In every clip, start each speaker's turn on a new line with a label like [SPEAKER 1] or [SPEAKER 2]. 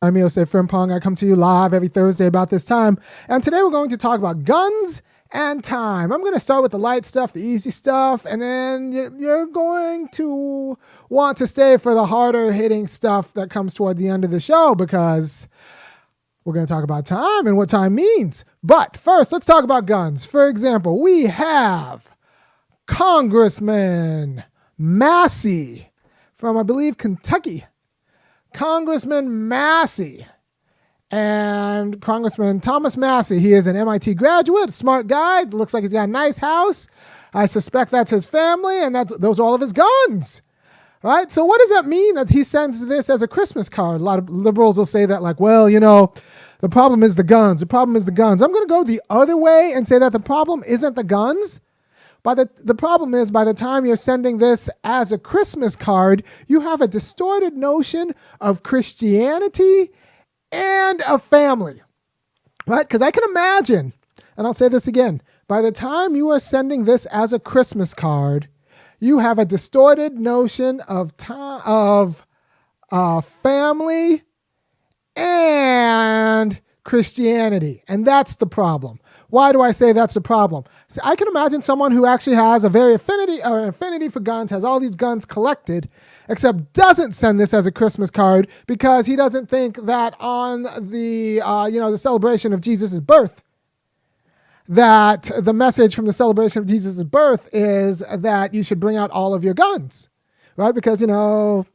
[SPEAKER 1] I'm Osei-Frimpong. I come to you live every Thursday about this time. And today we're going to talk about guns and time. I'm going to start with the light stuff, the easy stuff, and then you're going to want to stay for the harder hitting stuff that comes toward the end of the show, because we're going to talk about time and what time means. But first, let's talk about guns. For example, we have Congressman Massey from, I believe, Kentucky. Congressman Massey and Congressman Thomas Massey. He is an MIT graduate, smart guy. Looks like he's got a nice house. I suspect that's his family, and those are all of his guns. Right? So what does that mean that he sends this as a Christmas card? A lot of liberals will say that, like, well, the problem is the guns. The problem is the guns. I'm going to go the other way and say that the problem isn't the guns. The problem is, by the time you're sending this as a Christmas card, you have a distorted notion of Christianity and of family, right? Because I can imagine, and I'll say this again, by the time you are sending this as a Christmas card, you have a distorted notion of family and Christianity, and that's the problem. Why do I say that's the problem? See, I can imagine someone who actually has an affinity for guns, has all these guns collected, except doesn't send this as a Christmas card because he doesn't think that on the celebration of Jesus' birth, that the message from the celebration of Jesus' birth is that you should bring out all of your guns, right? Because, you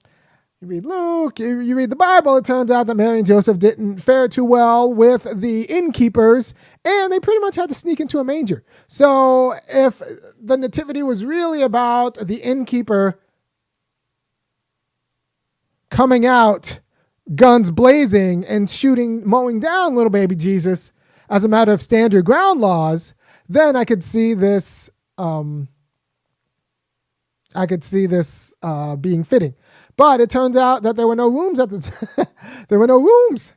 [SPEAKER 1] read Luke, you read the Bible, it turns out that Mary and Joseph didn't fare too well with the innkeepers, and they pretty much had to sneak into a manger. So if the nativity was really about the innkeeper coming out, guns blazing, and mowing down little baby Jesus as a matter of standard ground laws, then I could see this being fitting. But it turns out that there were no rooms there were no rooms.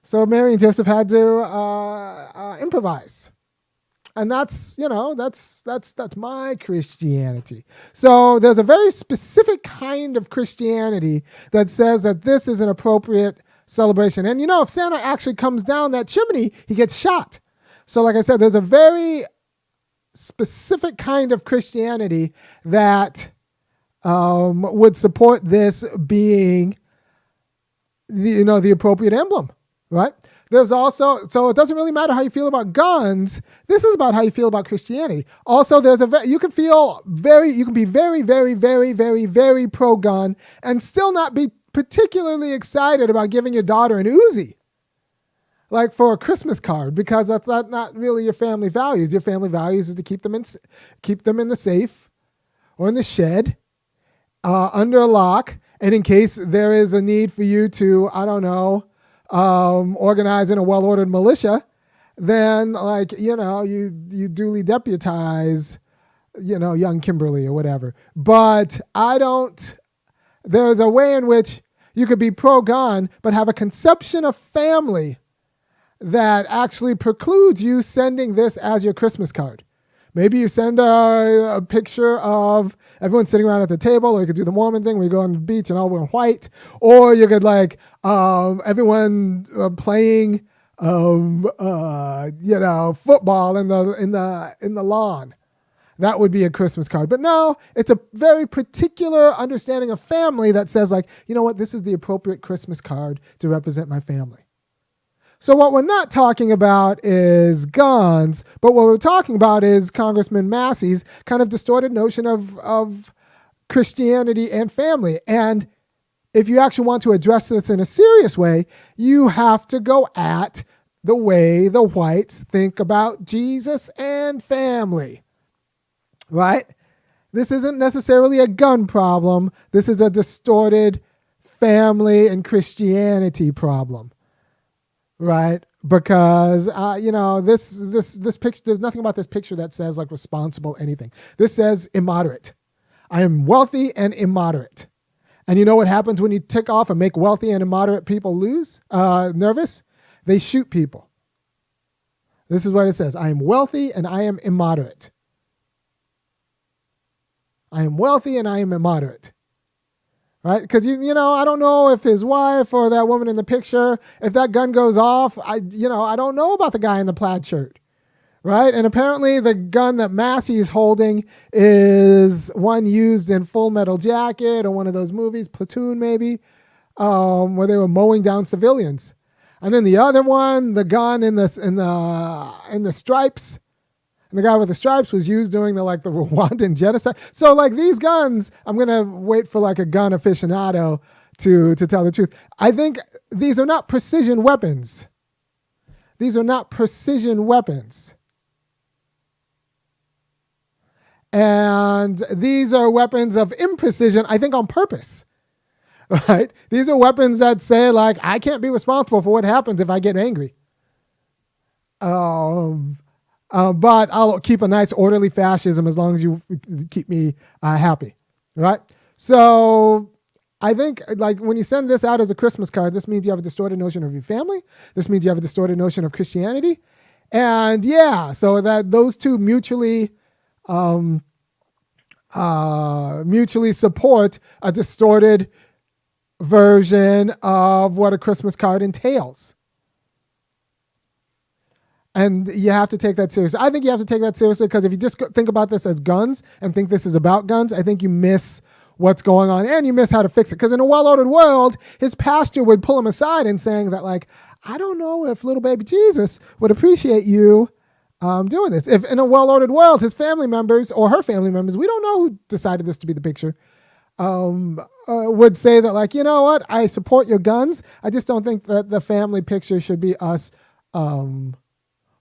[SPEAKER 1] So Mary and Joseph had to improvise. And that's my Christianity. So there's a very specific kind of Christianity that says that this is an appropriate celebration. And if Santa actually comes down that chimney, he gets shot. So like I said, there's a very specific kind of Christianity that would support this being the appropriate emblem, right? There's also, so it doesn't really matter how you feel about guns. This is about how you feel about Christianity. Also, you can be very, very, very, very, very pro-gun and still not be particularly excited about giving your daughter an Uzi, like for a Christmas card, because that's not really your family values. Your family values is to keep them in the safe or in the shed, under a lock, and in case there is a need for you to, organize in a well-ordered militia, then you duly deputize, young Kimberly or whatever. But there's a way in which you could be pro-gun, but have a conception of family that actually precludes you sending this as your Christmas card. Maybe you send a picture of everyone sitting around at the table, or you could do the Mormon thing where you go on the beach and all wear white, or you could everyone playing football in the lawn. That would be a Christmas card. But no, it's a very particular understanding of family that says, this is the appropriate Christmas card to represent my family. So what we're not talking about is guns, but what we're talking about is Congressman Massey's kind of distorted notion of Christianity and family. And if you actually want to address this in a serious way, you have to go at the way the whites think about Jesus and family, right? This isn't necessarily a gun problem. This is a distorted family and Christianity problem. Right, because this picture. There's nothing about this picture that says responsible anything. This says immoderate. I am wealthy and immoderate, and you know what happens when you tick off and make wealthy and immoderate people nervous? They shoot people. This is what it says: I am wealthy and I am immoderate. I am wealthy and I am immoderate. right? Because I don't know if his wife or that woman in the picture, if that gun goes off, I don't know about the guy in the plaid shirt, right? And apparently the gun that Massey is holding is one used in Full Metal Jacket or one of those movies, Platoon maybe, where they were mowing down civilians. And then the other one, the gun in the stripes, and the guy with the stripes was used during the Rwandan genocide. So these guns, I'm gonna wait for a gun aficionado to tell the truth. I think these are not precision weapons. These are not precision weapons. And these are weapons of imprecision, I think on purpose. Right? These are weapons that say I can't be responsible for what happens if I get angry. But I'll keep a nice orderly fascism as long as you keep me happy, right? So I think when you send this out as a Christmas card, this means you have a distorted notion of your family. This means you have a distorted notion of Christianity. And so that those two mutually support a distorted version of what a Christmas card entails. And you have to take that seriously. I think you have to take that seriously because if you just think about this as guns and think this is about guns, I think you miss what's going on and you miss how to fix it. Because in a well-ordered world, his pastor would pull him aside and saying that I don't know if little baby Jesus would appreciate you doing this. If in a well-ordered world, his family members or her family members, we don't know who decided this to be the picture, would say that you know what, I support your guns. I just don't think that the family picture should be us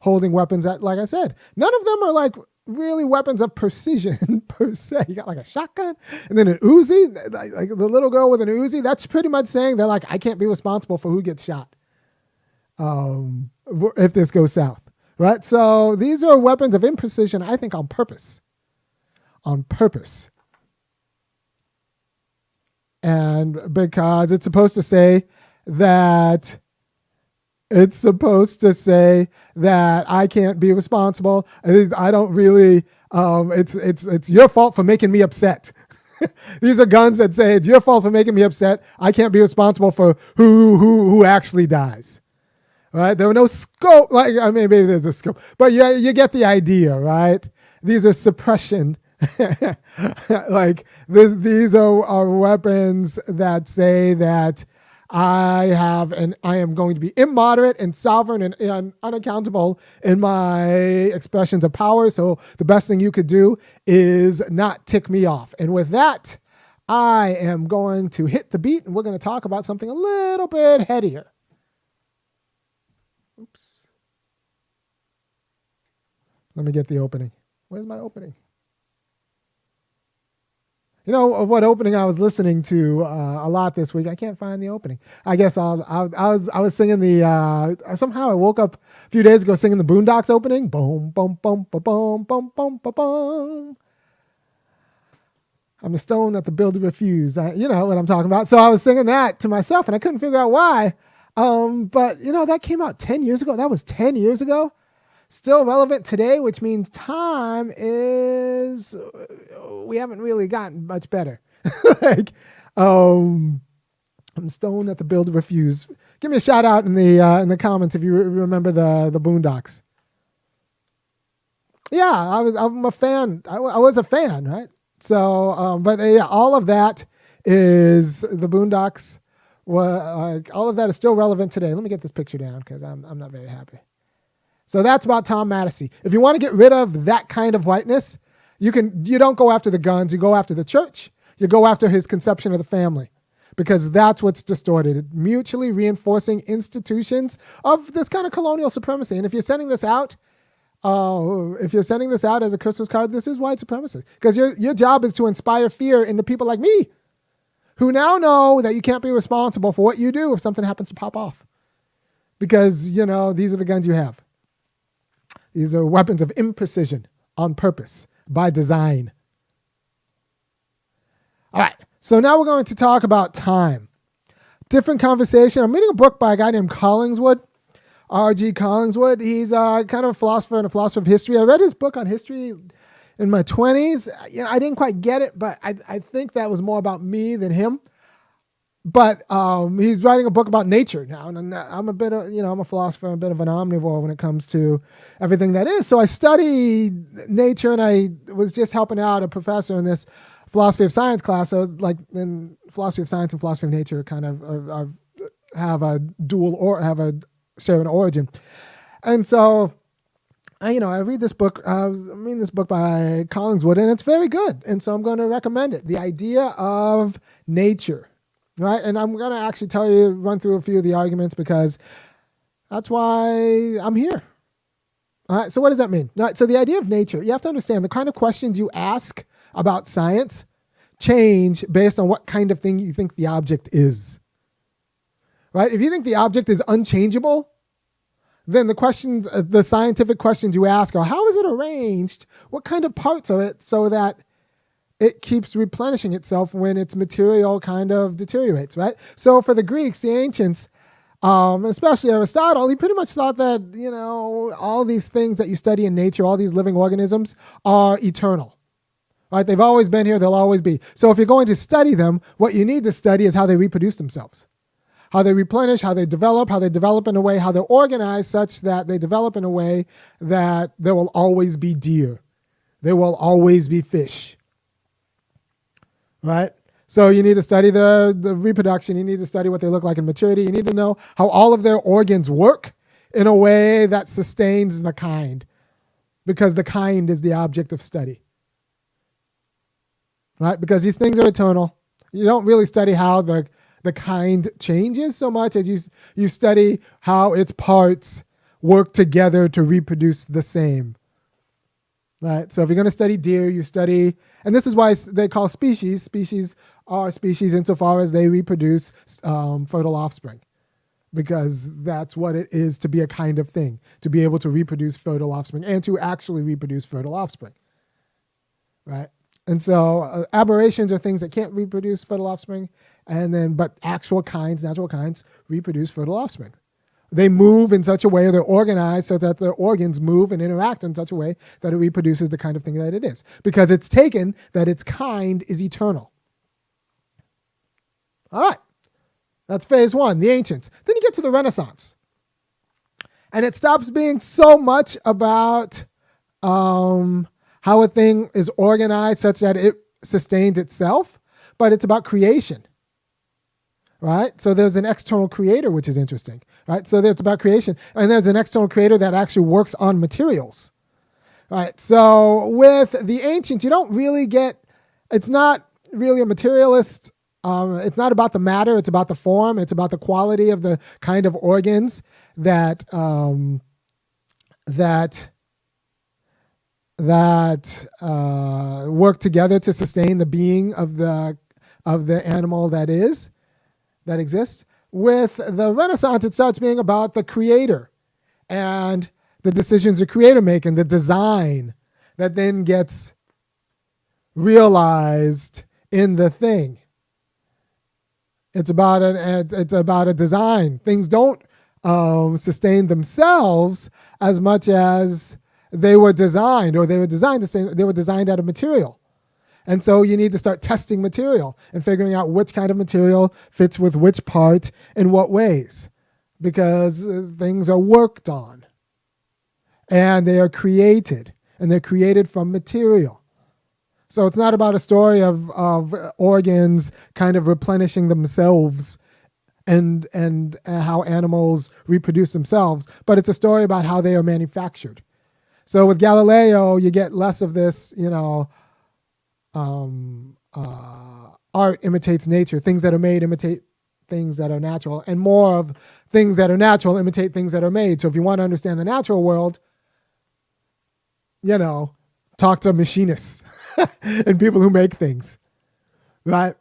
[SPEAKER 1] holding weapons that, like I said, none of them are really weapons of precision per se. You got a shotgun and then an Uzi, the little girl with an Uzi. That's pretty much saying that I can't be responsible for who gets shot if this goes south, right? So these are weapons of imprecision, I think, on purpose. And because it's supposed to say that I can't be responsible. I don't really, it's your fault for making me upset. These are guns that say it's your fault for making me upset. I can't be responsible for who actually dies. Right? There were no scope, maybe there's a scope, but you get the idea, right? These are suppression. These are weapons that say that I am going to be immoderate and sovereign and unaccountable in my expressions of power. So the best thing you could do is not tick me off. And with that, I am going to hit the beat and we're going to talk about something a little bit headier. Oops. Let me get the opening. Where's my opening? You know what opening I was listening to a lot this week? I can't find the opening. I guess I was singing the somehow I woke up a few days ago singing the Boondocks opening. Boom, boom, boom, boom, boom, boom, boom, boom, boom. I'm the stone that the builder refused. You know what I'm talking about. So I was singing that to myself, and I couldn't figure out why. But that came out 10 years ago. That was 10 years ago. Still relevant today, which means time is, we haven't really gotten much better. I'm stone that the builder refused. Give me a shout out in the comments if you remember the Boondocks. Yeah, I'm a fan. I was a fan, right? So, but all of that is the Boondocks. All of that is still relevant today. Let me get this picture down because I'm not very happy. So that's about Tom Mattacy. If you want to get rid of that kind of whiteness, you don't go after the guns. You go after the church. You go after his conception of the family, because that's what's distorted. Mutually reinforcing institutions of this kind of colonial supremacy. And if you're sending this out, as a Christmas card, this is white supremacy, because your job is to inspire fear into people like me, who now know that you can't be responsible for what you do if something happens to pop off, because these are the guns you have. These are weapons of imprecision on purpose, by design. All right, so now we're going to talk about time. Different conversation. I'm reading a book by a guy named Collingswood, R.G. Collingswood. He's kind of a philosopher and a philosopher of history. I read his book on history in my 20s. I didn't quite get it, but I think that was more about me than him. But he's writing a book about nature now, and I'm a bit of, I'm a philosopher, I'm a bit of an omnivore when it comes to everything that is. So I study nature, and I was just helping out a professor in this philosophy of science class. So like in philosophy of science and philosophy of nature kind of have a dual or have a share an origin. And so I read this book. I'm reading this book by Collingswood, and it's very good. And so I'm going to recommend it. The Idea of Nature, right? And I'm going to actually run through a few of the arguments because that's why I'm here. All right. So what does that mean? All right. So the idea of nature, you have to understand the kind of questions you ask about science change based on what kind of thing you think the object is. Right? If you think the object is unchangeable, then the scientific questions you ask are, how is it arranged? What kind of parts are it so that it keeps replenishing itself when its material kind of deteriorates, right? So for the Greeks, the ancients, especially Aristotle, he pretty much thought that, all these things that you study in nature, all these living organisms are eternal, right? They've always been here. They'll always be. So if you're going to study them, what you need to study is how they reproduce themselves. How they replenish, how they develop in a way, how they're organized such that they develop in a way that there will always be deer. There will always be fish. Right? So you need to study the reproduction. You need to study what they look like in maturity. You need to know how all of their organs work in a way that sustains the kind, because the kind is the object of study. Right? Because these things are eternal. You don't really study how the kind changes so much as you study how its parts work together to reproduce the same. Right? So if you're going to study deer, you study, and this is why they call species are species insofar as they reproduce fertile offspring, because that's what it is to be a kind of thing, to be able to reproduce fertile offspring and to actually reproduce fertile offspring. Right? And so aberrations are things that can't reproduce fertile offspring, but actual kinds, natural kinds, reproduce fertile offspring. They move in such a way, they're organized so that their organs move and interact in such a way that it reproduces the kind of thing that it is, because it's taken that its kind is eternal. All right, that's phase one, the ancients. Then you get to the Renaissance, and it stops being so much about how a thing is organized such that it sustains itself, but it's about creation, right? So there's an external creator, which is interesting, right? So it's about creation, and there's an external creator that actually works on materials, right? So with the ancients, you don't really it's not really a materialist. It's not about the matter. It's about the form. It's about the quality of the kind of organs that work together to sustain the being of the animal that exists. With the Renaissance, it starts being about the creator and the decisions the creator make and the design that then gets realized in the thing. It's about a design. Things don't sustain themselves as much as they were designed, or they were designed out of material. And so you need to start testing material and figuring out which kind of material fits with which part in what ways, because things are worked on and they are created, and they're created from material. So it's not about a story of organs kind of replenishing themselves and how animals reproduce themselves, but it's a story about how they are manufactured. So with Galileo, you get less of this, art imitates nature. Things that are made imitate things that are natural, and more of things that are natural imitate things that are made. So if you want to understand the natural world, talk to machinists and people who make things, right?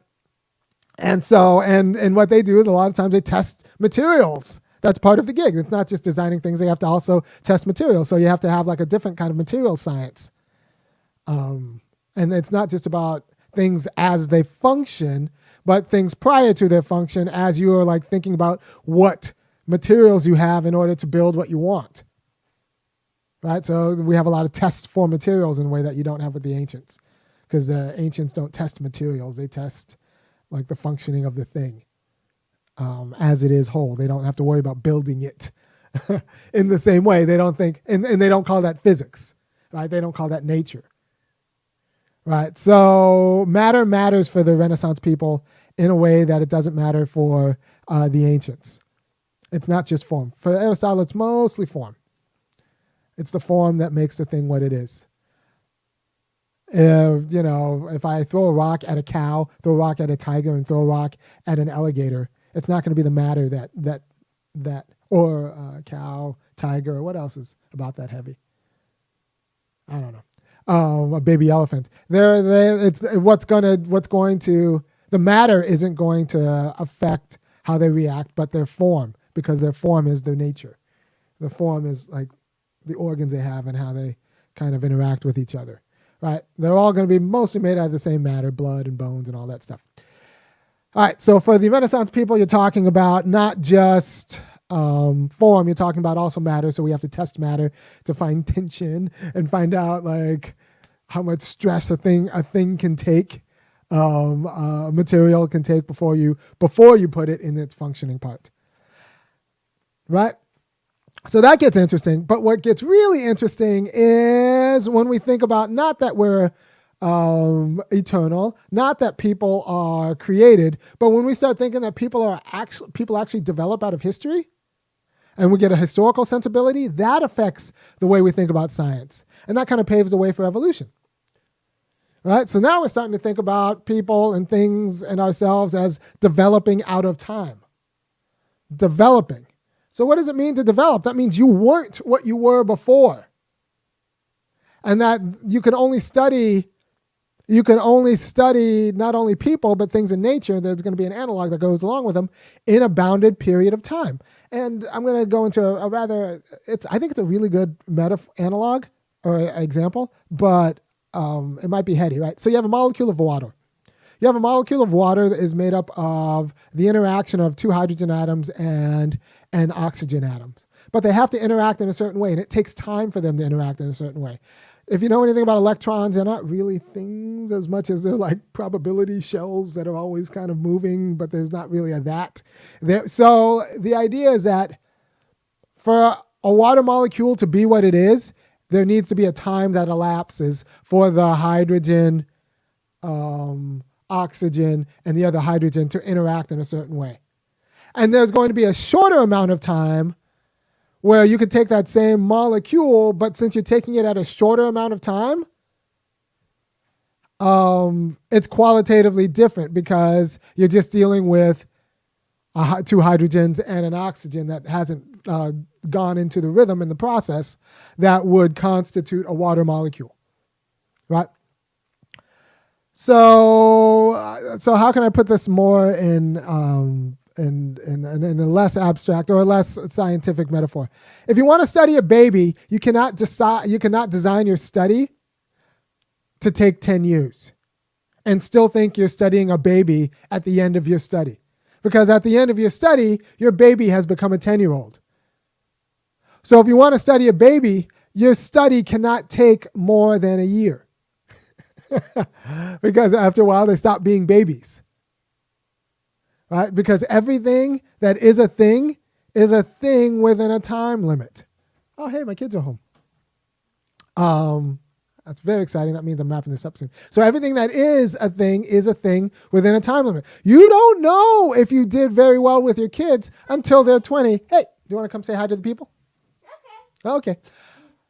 [SPEAKER 1] And so, and what they do, a lot of times they test materials. That's part of the gig. It's not just designing things. They have to also test materials. So you have to have like a different kind of material science. And it's not just about things as they function, but things prior to their function as you are like thinking about what materials you have in order to build what you want. Right? So we have a lot of tests for materials in a way that you don't have with the ancients, because the ancients don't test materials. They test like the functioning of the thing. as it is whole. They don't have to worry about building it in the same way. They don't think, and they don't call that physics, right? They don't call that nature, right? So matter matters for the Renaissance people in a way that it doesn't matter for the ancients. It's not just form. For Aristotle, it's mostly form. It's the form that makes the thing what it is. If I throw a rock at a cow, throw a rock at a tiger, and throw a rock at an alligator, it's not going to be the matter that or cow, tiger, or what else is about that heavy? I don't know. A baby elephant. The matter isn't going to affect how they react, but their form, because their form is their nature. The form is like the organs they have and how they kind of interact with each other, right? They're all going to be mostly made out of the same matter, blood and bones and all that stuff. All right, so for the Renaissance people, you're talking about not just form, you're talking about also matter, so we have to test matter to find tension and find out like how much stress a thing can take, material can take before you put it in its functioning part, right? So that gets interesting. But what gets really interesting is when we think about not that we're eternal, not that people are created, but when we start thinking that people actually develop out of history, and we get a historical sensibility, that affects the way we think about science. And that kind of paves the way for evolution. Right? So now we're starting to think about people and things and ourselves as developing out of time. Developing. So what does it mean to develop? That means you weren't what you were before. And that you can only study not only people, but things in nature. There's going to be an analog that goes along with them in a bounded period of time. And I'm going to go into I think it's a really good analog or example, but it might be heady, right? So you have a molecule of water. You have a molecule of water that is made up of the interaction of two hydrogen atoms and oxygen atoms. But they have to interact in a certain way, and it takes time for them to interact in a certain way. If you know anything about electrons, they're not really things as much as they're like probability shells that are always kind of moving, but there's not really a that. So the idea is that for a water molecule to be what it is, there needs to be a time that elapses for the hydrogen, oxygen, and the other hydrogen to interact in a certain way. And there's going to be a shorter amount of time where you could take that same molecule, but since you're taking it at a shorter amount of time, it's qualitatively different because you're just dealing with two hydrogens and an oxygen that hasn't gone into the rhythm in the process that would constitute a water molecule, right? So how can I put this more in a less abstract or a less scientific metaphor? If you want to study a baby, you cannot design your study to take 10 years and still think you're studying a baby at the end of your study. Because at the end of your study, your baby has become a 10-year-old. So if you want to study a baby, your study cannot take more than a year. Because after a while, they stop being babies. Right? Because everything that is a thing within a time limit. Oh, hey, my kids are home. That's very exciting. That means I'm wrapping this up soon. So everything that is a thing within a time limit. You don't know if you did very well with your kids until they're 20. Hey, do you want to come say hi to the people? Okay.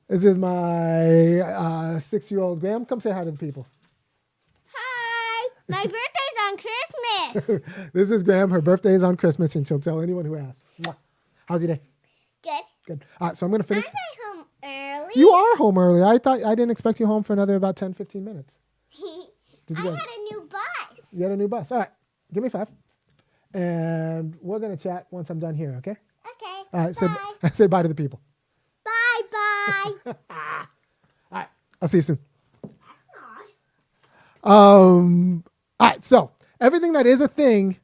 [SPEAKER 1] This is my 6-year-old Graham. Come say hi to the people.
[SPEAKER 2] Hi. My birthday's on Christmas.
[SPEAKER 1] This is Graham. Her birthday is on Christmas, and she'll tell anyone who asks. How's your day? Good. All right, so I'm going to finish.
[SPEAKER 2] Aren't I home early?
[SPEAKER 1] You are home early. I didn't expect you home for another about 10, 15 minutes.
[SPEAKER 2] I had a new bus.
[SPEAKER 1] You had a new bus. All right. Give me 5. And we're going to chat once I'm done here, okay?
[SPEAKER 2] Okay.
[SPEAKER 1] All right.
[SPEAKER 2] Bye.
[SPEAKER 1] Say bye to the people.
[SPEAKER 2] Bye.
[SPEAKER 1] All right. I'll see you soon.
[SPEAKER 2] That's not.
[SPEAKER 1] All right. So everything that is a thing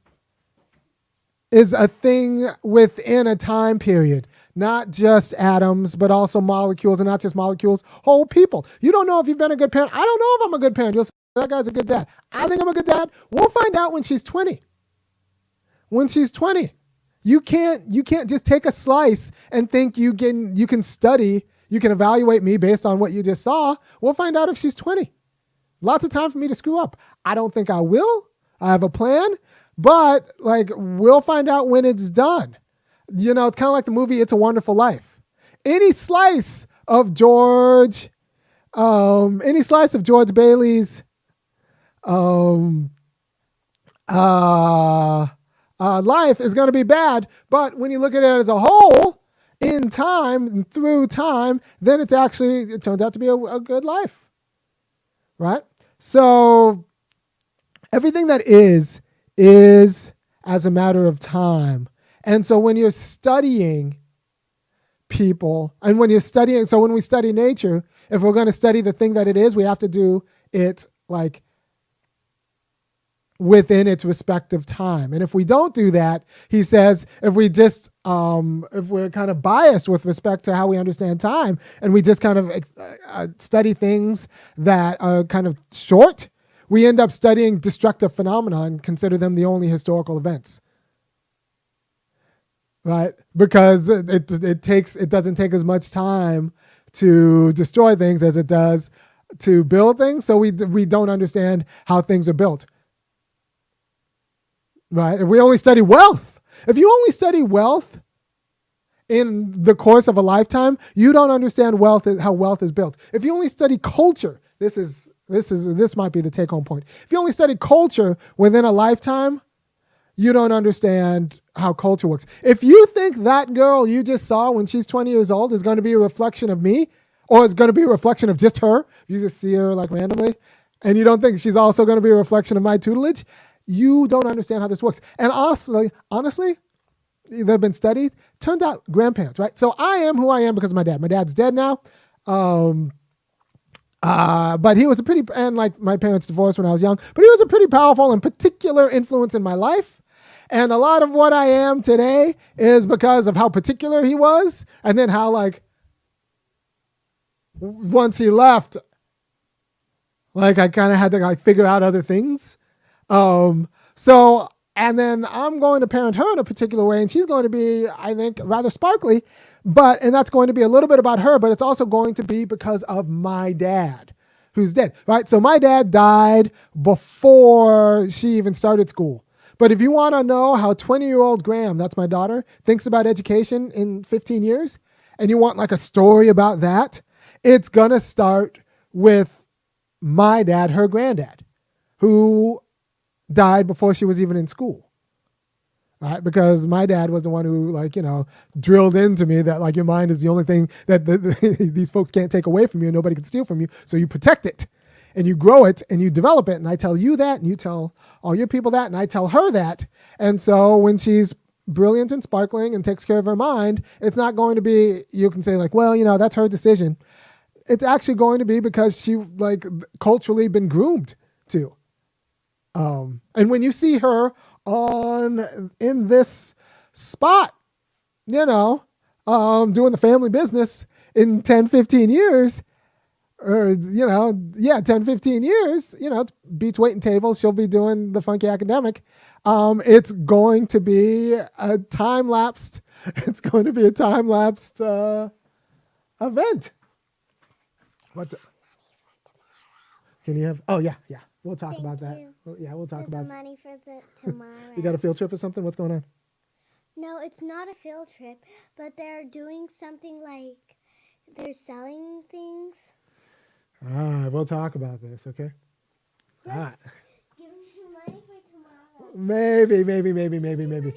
[SPEAKER 1] within a time period. Not just atoms, but also molecules, and not just molecules, whole people. You don't know if you've been a good parent. I don't know if I'm a good parent. You'll say, that guy's a good dad. I think I'm a good dad. We'll find out when she's 20. when she's 20. You can't just take a slice and think you can study, you can evaluate me based on what you just saw. We'll find out if she's 20. Lots of time for me to screw up. I don't think I will. I have a plan, but like we'll find out when it's done. It's kind of like the movie It's a Wonderful Life. Any slice of George Bailey's life is going to be bad, but when you look at it as a whole, in time, through time, then it turns out to be a good life, right? So everything that is as a matter of time. And so when you're studying people, and when we study nature, if we're going to study the thing that it is, we have to do it like within its respective time. And if we don't do that, he says, if we're kind of biased with respect to how we understand time, and we just kind of study things that are kind of short, we end up studying destructive phenomena and consider them the only historical events. Right? Because it doesn't take as much time to destroy things as it does to build things. So we don't understand how things are built. Right? If we only study wealth, if you only study wealth in the course of a lifetime, you don't understand how wealth is built. If you only study culture, this might be the take-home point. If you only study culture within a lifetime, you don't understand how culture works. If you think that girl you just saw when she's 20 years old is going to be a reflection of me, or it's going to be a reflection of just her, you just see her like randomly, and you don't think she's also going to be a reflection of my tutelage, you don't understand how this works. And honestly, they've been studied. Turned out grandparents, right? So I am who I am because of my dad. My dad's dead now. But he was my parents divorced when I was young, but he was a pretty powerful and particular influence in my life. And a lot of what I am today is because of how particular he was. And then how once he left, I kind of had to figure out other things. And then I'm going to parent her in a particular way, and she's going to be, I think, rather sparkly, and that's going to be a little bit about her, but it's also going to be because of my dad, who's dead, right? So my dad died before she even started school. But if you want to know how 20-year-old Graham, that's my daughter, thinks about education in 15 years, and you want a story about that, it's going to start with my dad, her granddad, who died before she was even in school, right? Because my dad was the one who, drilled into me that, your mind is the only thing that these folks can't take away from you and nobody can steal from you. So you protect it and you grow it and you develop it. And I tell you that, and you tell all your people that, and I tell her that. And so when she's brilliant and sparkling and takes care of her mind, it's not going to be, you can say that's her decision. It's actually going to be because she culturally been groomed to. And when you see her in this spot, doing the family business in 10, 15 years, 10, 15 years, beats waiting tables. She'll be doing the funky academic. It's going to be a time-lapsed, event. Can you have, oh yeah. We'll talk about that. Yeah, we'll talk about
[SPEAKER 2] money for the tomorrow.
[SPEAKER 1] You got a field trip or something? What's going on?
[SPEAKER 2] No, it's not a field trip, but they're doing something they're selling things.
[SPEAKER 1] All right, we'll talk about this, okay?
[SPEAKER 2] Just
[SPEAKER 1] all right.
[SPEAKER 2] Give me money for tomorrow.
[SPEAKER 1] Maybe.
[SPEAKER 2] Money for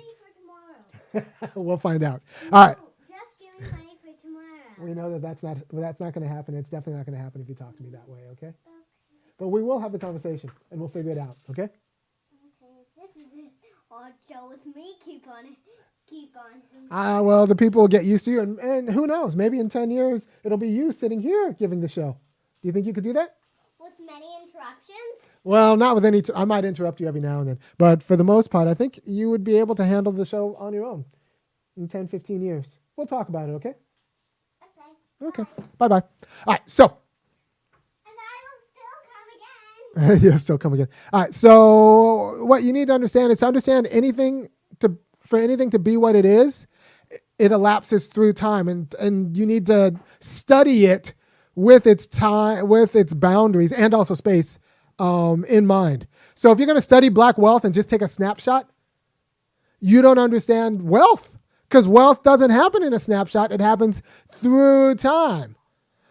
[SPEAKER 2] tomorrow.
[SPEAKER 1] We'll find out. All right.
[SPEAKER 2] Just give me money for tomorrow.
[SPEAKER 1] We know that's not going to happen. It's definitely not going to happen if you talk to me that way, okay? But we will have the conversation, and we'll figure it out, okay?
[SPEAKER 2] Okay, this is it. Odd show with me. Keep on.
[SPEAKER 1] Well, the people will get used to you, and who knows? Maybe in 10 years, it'll be you sitting here giving the show. Do you think you could do that?
[SPEAKER 2] With many interruptions?
[SPEAKER 1] Well, not with any. I might interrupt you every now and then. But for the most part, I think you would be able to handle the show on your own in 10, 15 years. We'll talk about it, okay? Okay. Bye-bye. All right, so.
[SPEAKER 2] And I will still come again.
[SPEAKER 1] You'll still come again. All right, so what you need to understand is to understand anything for anything to be what it is, it elapses through time, and you need to study it with its time, with its boundaries, and also space in mind. So if you're going to study black wealth and just take a snapshot, you don't understand wealth, because wealth doesn't happen in a snapshot. It happens through time.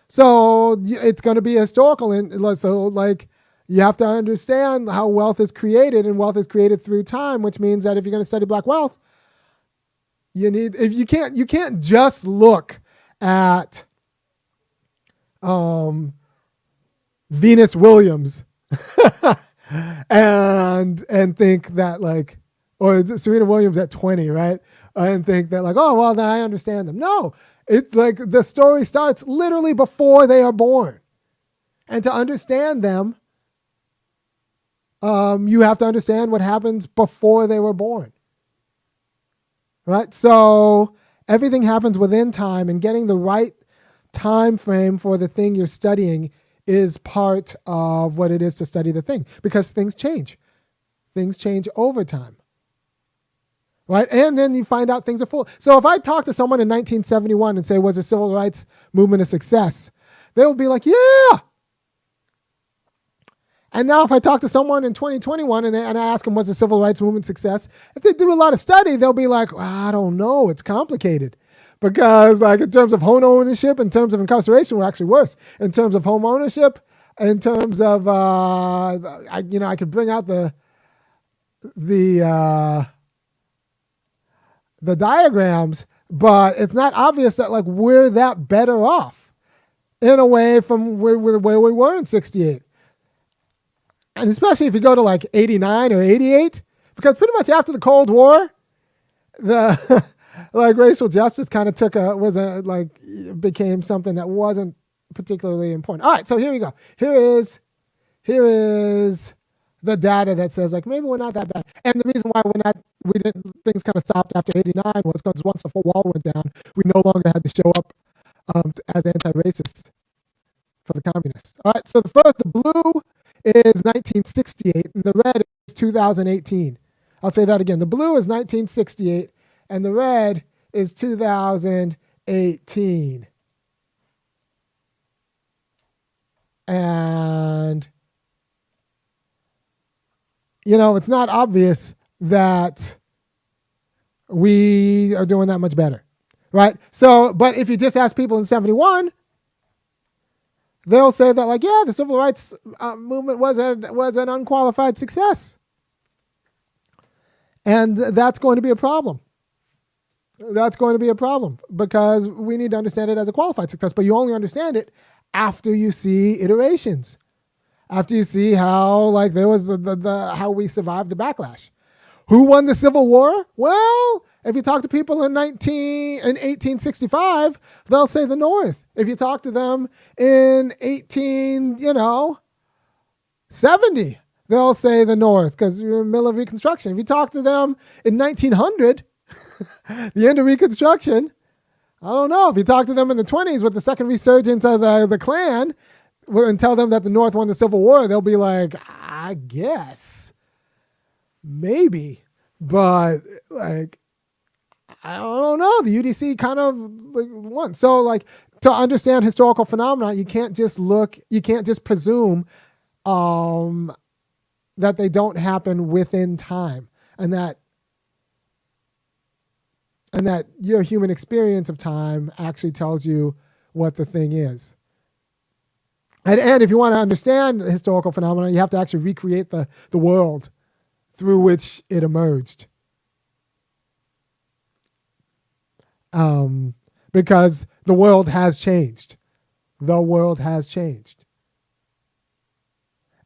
[SPEAKER 1] So it's going to be historical. And so like you have to understand how wealth is created, and wealth is created through time, which means that if you're going to study black wealth, you can't just look at Venus Williams and think that like, or Serena Williams at 20, right? And think that like, oh, well, then I understand them. No, it's like the story starts literally before they are born. And to understand them, you have to understand what happens before they were born. Right? So everything happens within time, and getting the right time frame for the thing you're studying is part of what it is to study the thing, because things change. Things change over time. Right? And then you find out things are full. So if I talk to someone in 1971 and say, was the civil rights movement a success? They'll be like, yeah. And now if I talk to someone in 2021 and I ask them, was the civil rights movement a success? If they do a lot of study, they'll be like, well, I don't know. It's complicated. Because like in terms of home ownership, in terms of incarceration, we're actually worse. In terms of home ownership, in terms of, I could bring out the diagrams, but it's not obvious that like we're that better off in a way from where we were in 68. And especially if you go to like 89 or 88, because pretty much after the Cold War, the like racial justice kind of became something that wasn't particularly important. All right, so here we go. Here is the data that says like maybe we're not that bad. And the reason why things kind of stopped after 89 was because once the wall went down, we no longer had to show up as anti-racists for the communists. All right, so the blue is 1968 and the red is 2018. I'll say that again. The blue is 1968 and the red is 2018. And it's not obvious that we are doing that much better, right? So, but if you just ask people in 71, they'll say that like, yeah, the civil rights movement was an unqualified success. And that's going to be a problem. That's going to be a problem because we need to understand it as a qualified success, but you only understand it after you see iterations. After you see how like there was the how we survived the backlash. Who won the Civil War? Well, if you talk to people in 1865, they'll say the North. If you talk to them in 1870, they'll say the North because you're in the middle of Reconstruction. If you talk to them in 1900, the end of Reconstruction, I don't know. If you talk to them in the 20s with the second resurgence of the Klan and tell them that the North won the Civil War, they'll be like, I guess. Maybe, but like, I don't know. The UDC kind of like won. So like to understand historical phenomena, you can't just presume that they don't happen within time and that your human experience of time actually tells you what the thing is. And if you want to understand historical phenomena, you have to actually recreate the world through which it emerged. Because the world has changed. The world has changed.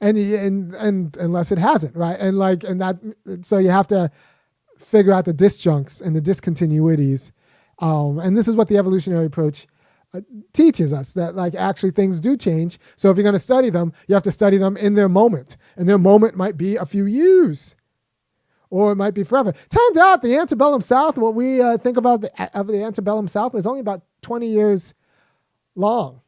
[SPEAKER 1] And unless it hasn't, right? So you have to figure out the disjuncts and the discontinuities. And this is what the evolutionary approach teaches us, that like actually things do change. So if you're going to study them, you have to study them in their moment. And their moment might be a few years. Or it might be forever. Turns out the antebellum South, what we think about of the antebellum South, is only about 20 years long.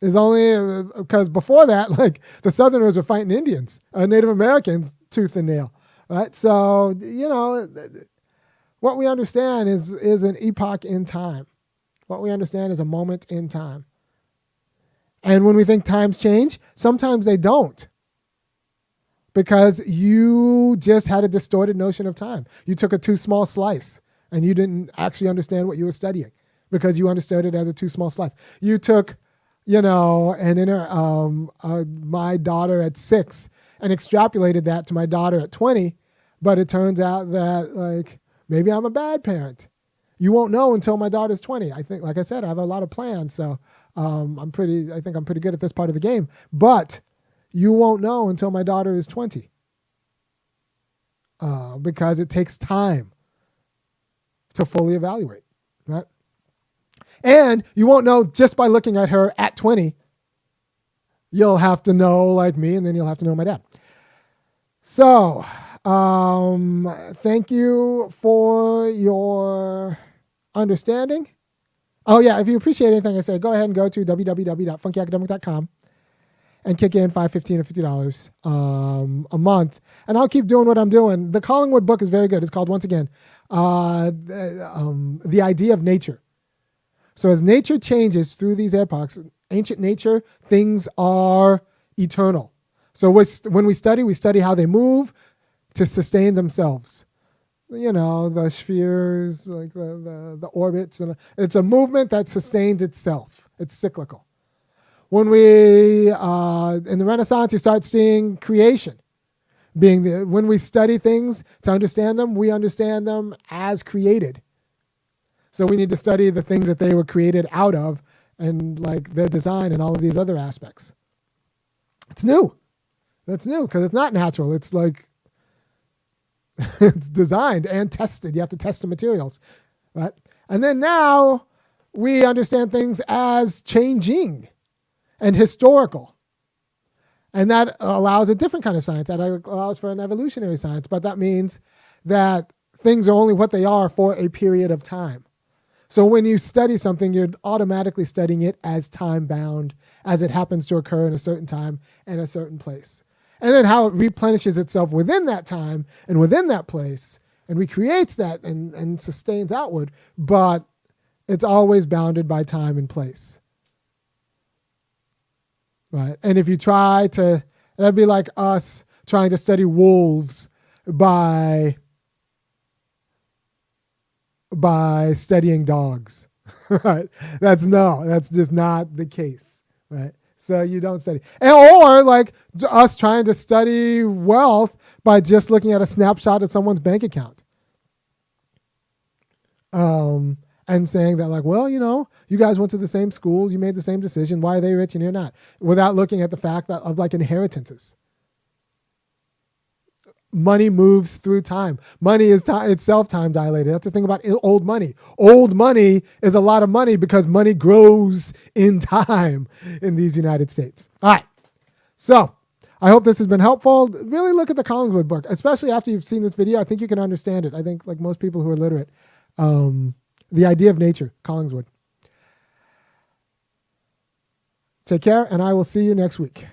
[SPEAKER 1] Is only because before that, like the Southerners were fighting Indians, Native Americans, tooth and nail. right? So, what we understand is an epoch in time. What we understand is a moment in time. And when we think times change, sometimes they don't. Because you just had a distorted notion of time. You took a too small slice and you didn't actually understand what you were studying because you understood it as a too small slice. You took, my daughter at 6 and extrapolated that to my daughter at 20, but it turns out that maybe I'm a bad parent. You won't know until my daughter's 20. I think, like I said, I have a lot of plans, so I think I'm pretty good at this part of the game. But you won't know until my daughter is 20 because it takes time to fully evaluate, right? And you won't know just by looking at her at 20. You'll have to know like me, and then you'll have to know my dad. So thank you for your understanding. Oh, yeah, if you appreciate anything I say, go ahead and go to www.funkyacademic.com and kick in $5, $15, or $50 a month. And I'll keep doing what I'm doing. The Collingwood book is very good. It's called, once again, The Idea of Nature. So as nature changes through these epochs, ancient nature, things are eternal. So when we study how they move to sustain themselves. The spheres, like the orbits. And it's a movement that sustains itself. It's cyclical. When we, in the Renaissance, you start seeing creation. When we study things to understand them, we understand them as created. So we need to study the things that they were created out of and like their design and all of these other aspects. It's new. That's new because it's not natural. It's like it's designed and tested. You have to test the materials, right? And then now we understand things as changing and historical. And that allows a different kind of science. That allows for an evolutionary science. But that means that things are only what they are for a period of time. So when you study something, you're automatically studying it as time-bound, as it happens to occur in a certain time and a certain place. And then how it replenishes itself within that time and within that place and recreates that and sustains outward. But it's always bounded by time and place. Right? And if you try to, that'd be like us trying to study wolves by studying dogs, right? That's just not the case, right? So you don't study. Or like us trying to study wealth by just looking at a snapshot of someone's bank account. And saying that like, well, you guys went to the same schools, you made the same decision, why are they rich and you're not? Without looking at the fact of like inheritances. Money moves through time. Money is itself time dilated. That's the thing about old money. Old money is a lot of money because money grows in time in these United States. All right. So I hope this has been helpful. Really look at the Collingwood book, especially after you've seen this video. I think you can understand it. I think like most people who are literate, The Idea of Nature, Collingwood. Take care, and I will see you next week.